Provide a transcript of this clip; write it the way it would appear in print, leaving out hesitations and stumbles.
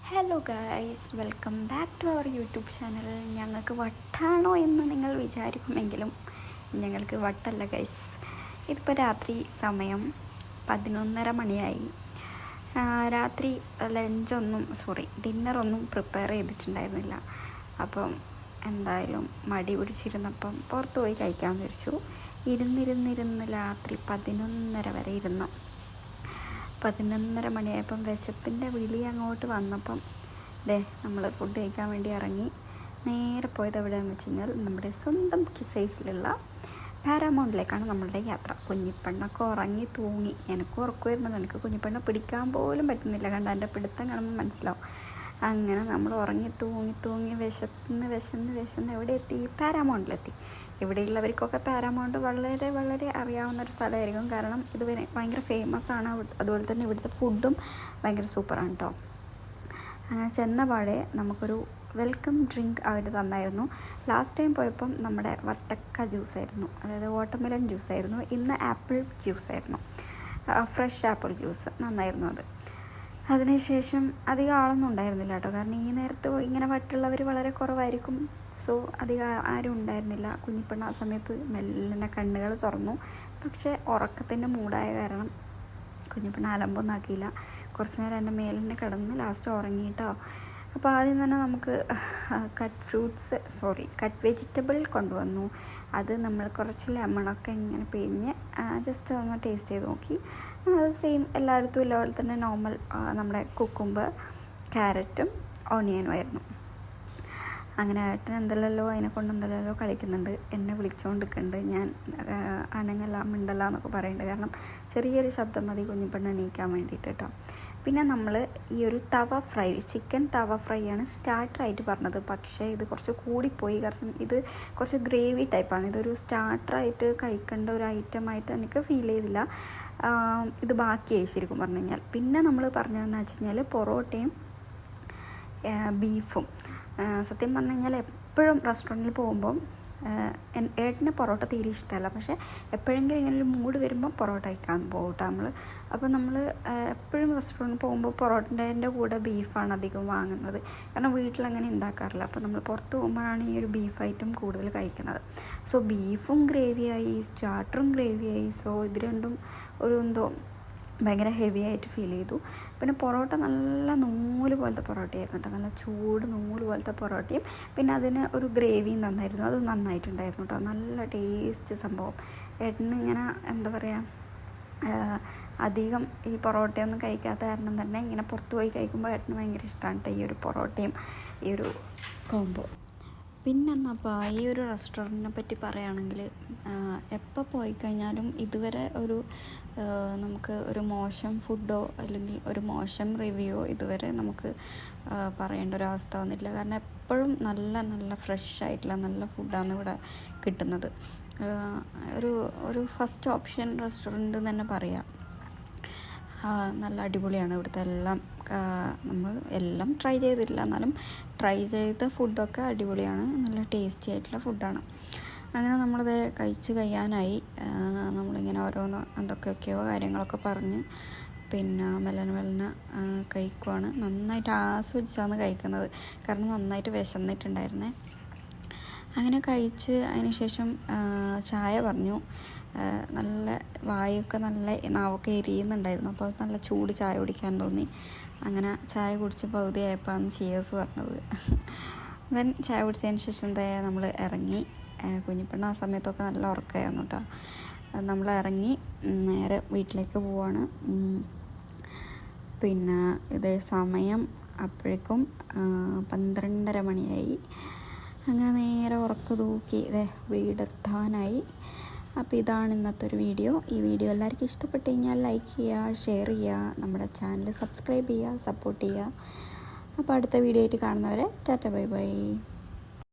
Hello guys, welcome back to our YouTube channel. ഞങ്ങൾക്ക് വട്ടാണോ എന്ന് നിങ്ങൾ വിചാരിക്കുമെങ്കിലും ഞങ്ങൾക്ക് വട്ടല്ല ഗൈസ്. ഇതിപ്പോൾ രാത്രി സമയം 11:30 മണിയായി. രാത്രി ഡിന്നറൊന്നും പ്രിപ്പയർ ചെയ്തിട്ടുണ്ടായിരുന്നില്ല. അപ്പം എന്തായാലും മടി പിടിച്ചിരുന്നപ്പം പുറത്ത് പോയി കഴിക്കാമെന്ന് വിചാരിച്ചു. ഇരുന്നിരുന്ന് രാത്രി 11:30 വരെ ഇരുന്നു. 11:30 മണിയായപ്പം വിശപ്പിൻ്റെ വിളി അങ്ങോട്ട് വന്നപ്പം നമ്മൾ ഫുഡ് കഴിക്കാൻ വേണ്ടി ഇറങ്ങി. നേരെ പോയത് എവിടെയാണെന്ന് വെച്ച് കഴിഞ്ഞാൽ നമ്മുടെ സ്വന്തം കിസൈസിലുള്ള പാരാമൗണ്ടിലേക്കാണ് നമ്മളുടെ യാത്ര. കുഞ്ഞിപ്പെണ്ണൊക്കെ ഉറങ്ങി തൂങ്ങി. എനിക്ക് ഉറക്കുമായിരുന്നു. എനിക്ക് കുഞ്ഞിപ്പെണ്ണ പിടിക്കാൻ പോലും പറ്റുന്നില്ല. കണ്ട എൻ്റെ പിടുത്തം കാണുമ്പോൾ മനസ്സിലാവും. അങ്ങനെ നമ്മൾ ഉറങ്ങി തൂങ്ങി വിശന്ന് എവിടെ എത്തി? പാരാമൗണ്ടിലെത്തി. ഇവിടെയുള്ളവർക്കൊക്കെ പാരാമൗണ്ട് വളരെ വളരെ അറിയാവുന്നൊരു സ്ഥലമായിരിക്കും. കാരണം ഇത് ഭയങ്കര ഫേമസ് ആണ്. അതുപോലെ തന്നെ ഇവിടുത്തെ ഫുഡും ഭയങ്കര സൂപ്പറാണ് കേട്ടോ. അങ്ങനെ ചെന്നപാടെ നമുക്കൊരു വെൽക്കം ഡ്രിങ്ക് അവർ തന്നായിരുന്നു. ലാസ്റ്റ് ടൈം പോയപ്പം നമ്മുടെ വത്തക്ക ജ്യൂസായിരുന്നു, അതായത് വാട്ടർമെലൺ ജ്യൂസായിരുന്നു. ഇന്ന് ആപ്പിൾ ജ്യൂസായിരുന്നു, ഫ്രഷ് ആപ്പിൾ ജ്യൂസ്. നന്നായിരുന്നു അത്. അതിനുശേഷം അധികം ആളൊന്നും ഉണ്ടായിരുന്നില്ല കേട്ടോ. കാരണം ഈ നേരത്ത് ഇങ്ങനെ വട്ടുള്ളവർ വളരെ കുറവായിരിക്കും. സോ അധികം ആരും ഉണ്ടായിരുന്നില്ല. കുഞ്ഞിപ്പെണ്ണ ആ സമയത്ത് മെല്ലെ കണ്ണുകൾ തുറന്നു. പക്ഷേ ഉറക്കത്തിൻ്റെ മൂടായ കാരണം കുഞ്ഞിപ്പെണ്ണ അലമ്പൊന്നും ആക്കിയില്ല. കുറച്ച് നേരം എൻ്റെ മേലിനെ കിടന്ന് ലാസ്റ്റ് ഉറങ്ങിയിട്ടോ. അപ്പോൾ ആദ്യം തന്നെ നമുക്ക് കട്ട് വെജിറ്റബിൾ കൊണ്ടുവന്നു. അത് നമ്മൾ കുറച്ച് ലെമണൊക്കെ ഇങ്ങനെ പിഴിഞ്ഞ് ജസ്റ്റ് ഒന്ന് ടേസ്റ്റ് ചെയ്ത് നോക്കി. അത് സെയിം എല്ലായിടത്തും ഉള്ള പോലെ തന്നെ നോർമൽ നമ്മുടെ കുക്കുംബർ, ക്യാരറ്റും ഓണിയനും ആയിരുന്നു. അങ്ങനെ ഏട്ടൻ അതിനെക്കൊണ്ട് കളിക്കുന്നുണ്ട്. എന്നെ വിളിച്ചുകൊണ്ടിരിക്കുന്നുണ്ട്. ഞാൻ മിണ്ടല്ല എന്നൊക്കെ പറയുന്നുണ്ട്. കാരണം ചെറിയൊരു ശബ്ദം മതി കുഞ്ഞിപ്പെണ്ണ എണീക്കാൻ വേണ്ടിയിട്ട് കേട്ടോ. പിന്നെ നമ്മൾ ഈ ഒരു ചിക്കൻ തവ ഫ്രൈ ആണ് സ്റ്റാർട്ടറായിട്ട് പറഞ്ഞത്. പക്ഷേ ഇത് കുറച്ച് കൂടിപ്പോയി. കാരണം ഇത് കുറച്ച് ഗ്രേവി ടൈപ്പാണ്. ഇതൊരു സ്റ്റാർട്ടറായിട്ട് കഴിക്കേണ്ട ഒരു ഐറ്റമായിട്ട് എനിക്ക് ഫീൽ ചെയ്തില്ല. ഇത് ബാക്കിയായി ശരിക്കും പറഞ്ഞു കഴിഞ്ഞാൽ. പിന്നെ നമ്മൾ പറഞ്ഞതെന്ന് വെച്ച് കഴിഞ്ഞാൽ പൊറോട്ടയും ബീഫും. സത്യം പറഞ്ഞു കഴിഞ്ഞാൽ എപ്പോഴും റെസ്റ്റോറൻറ്റിൽ പോകുമ്പം ഏട്ടന് പൊറോട്ട തീരെ ഇഷ്ടമല്ല. പക്ഷേ എപ്പോഴെങ്കിലും ഇങ്ങനെ ഒരു മൂഡ് വരുമ്പോൾ പൊറോട്ട കഴിക്കാൻ പോകും നമ്മൾ. അപ്പോൾ നമ്മൾ എപ്പോഴും റെസ്റ്റോറൻറ്റിൽ പോകുമ്പോൾ പൊറോട്ടൻ്റെ കൂടെ ബീഫാണ് അധികം വാങ്ങുന്നത്. കാരണം വീട്ടിലങ്ങനെ ഉണ്ടാക്കാറില്ല. അപ്പോൾ നമ്മൾ പുറത്ത് പോകുമ്പോഴാണ് ഈ ഒരു ബീഫ് ഐറ്റം കൂടുതൽ കഴിക്കുന്നത്. സോ ബീഫും ഗ്രേവിയായി, സ്റ്റാർട്ടറും ഗ്രേവിയായി. സോ ഇത് രണ്ടും എന്തോ ഭയങ്കര ഹെവി ആയിട്ട് ഫീൽ ചെയ്തു. പിന്നെ പൊറോട്ട നല്ല നൂല് പോലത്തെ പൊറോട്ടയായിരുന്നു കേട്ടോ. നല്ല ചൂട് നൂല് പോലത്തെ പൊറോട്ടയും പിന്നെ അതിന് ഒരു ഗ്രേവിയും തന്നായിരുന്നു. അത് നന്നായിട്ടുണ്ടായിരുന്നു കേട്ടോ. നല്ല ടേസ്റ്റ് സംഭവം. ഏട്ടന് ഇങ്ങനെ എന്താ പറയുക, അധികം ഈ പൊറോട്ടയൊന്നും കഴിക്കാത്ത കാരണം തന്നെ ഇങ്ങനെ പുറത്ത് പോയി കഴിക്കുമ്പോൾ ഏട്ടന് ഭയങ്കര ഇഷ്ടമാണ് കേട്ടോ ഈ ഒരു പൊറോട്ടയും ഈ ഒരു കോംബോ. പിന്നെ എന്നപ്പോൾ ഈ ഒരു റെസ്റ്റോറൻറ്റിനെ പറ്റി പറയുകയാണെങ്കിൽ എപ്പോൾ പോയി കഴിഞ്ഞാലും ഇതുവരെ നമുക്ക് ഒരു മോശം ഫുഡോ അല്ലെങ്കിൽ ഒരു മോശം റിവ്യൂയോ ഇതുവരെ നമുക്ക് പറയേണ്ട ഒരു അവസ്ഥ വന്നിട്ടില്ല. കാരണം എപ്പോഴും നല്ല നല്ല ഫ്രഷ് ആയിട്ടുള്ള നല്ല ഫുഡാണ് ഇവിടെ കിട്ടുന്നത്. ഒരു ഫസ്റ്റ് ഓപ്ഷൻ റെസ്റ്റോറൻറ്റ് തന്നെ പറയാം. നല്ല അടിപൊളിയാണ് ഇവിടുത്തെ എല്ലാം. നമ്മൾ എല്ലാം ട്രൈ ചെയ്തിട്ടില്ല, എന്നാലും ട്രൈ ചെയ്ത ഫുഡൊക്കെ അടിപൊളിയാണ്. നല്ല ടേസ്റ്റി ആയിട്ടുള്ള ഫുഡാണ്. അങ്ങനെ നമ്മളത് കഴിച്ച് കഴിയാനായി. നമ്മളിങ്ങനെ ഓരോന്ന് എന്തൊക്കെയൊക്കെയോ കാര്യങ്ങളൊക്കെ പറഞ്ഞ് പിന്നെ മെല്ലനെ കഴിക്കുവാണ്. നന്നായിട്ട് ആസ്വദിച്ചാണ് കഴിക്കുന്നത്. കാരണം നന്നായിട്ട് വിശന്നിട്ടുണ്ടായിരുന്നേ. അങ്ങനെ കഴിച്ച് അതിന് ശേഷം ചായ പറഞ്ഞു. നല്ല വായൊക്കെ നല്ല നാവൊക്കെ എരിയുന്നുണ്ടായിരുന്നു. അപ്പോൾ നല്ല ചൂട് ചായ കുടിക്കാൻ തോന്നി. അങ്ങനെ ചായ കുടിച്ച് പകുതിയായപ്പോഴാണ് ചിയേഴ്സ് പറഞ്ഞത്. ദെൻ ചായ കുടിച്ചതിന് ശേഷം നമ്മൾ ഇറങ്ങി. കുഞ്ഞിപ്പെണ്ണ ആ സമയത്തൊക്കെ നല്ല ഉറക്കമായിരുന്നു കേട്ടോ. നമ്മൾ ഇറങ്ങി നേരെ വീട്ടിലേക്ക് പോവാണ്. പിന്നെ ഇതേ സമയം അപ്പോഴേക്കും 12:30 മണിയായി. അങ്ങനെ നേരെ ഉറക്കം തൂക്കി വീടെത്താനായി. അപ്പോൾ ഇതാണ് ഇന്നത്തെ ഒരു വീഡിയോ. ഈ വീഡിയോ എല്ലാവർക്കും ഇഷ്ടപ്പെട്ട് കഴിഞ്ഞാൽ ലൈക്ക് ചെയ്യുക, ഷെയർ ചെയ്യുക, നമ്മുടെ ചാനൽ സബ്സ്ക്രൈബ് ചെയ്യുക, സപ്പോർട്ട് ചെയ്യുക. അപ്പോൾ അടുത്ത വീഡിയോ ആയിട്ട് കാണുന്നവരെ ടാറ്റ ബൈ ബൈ.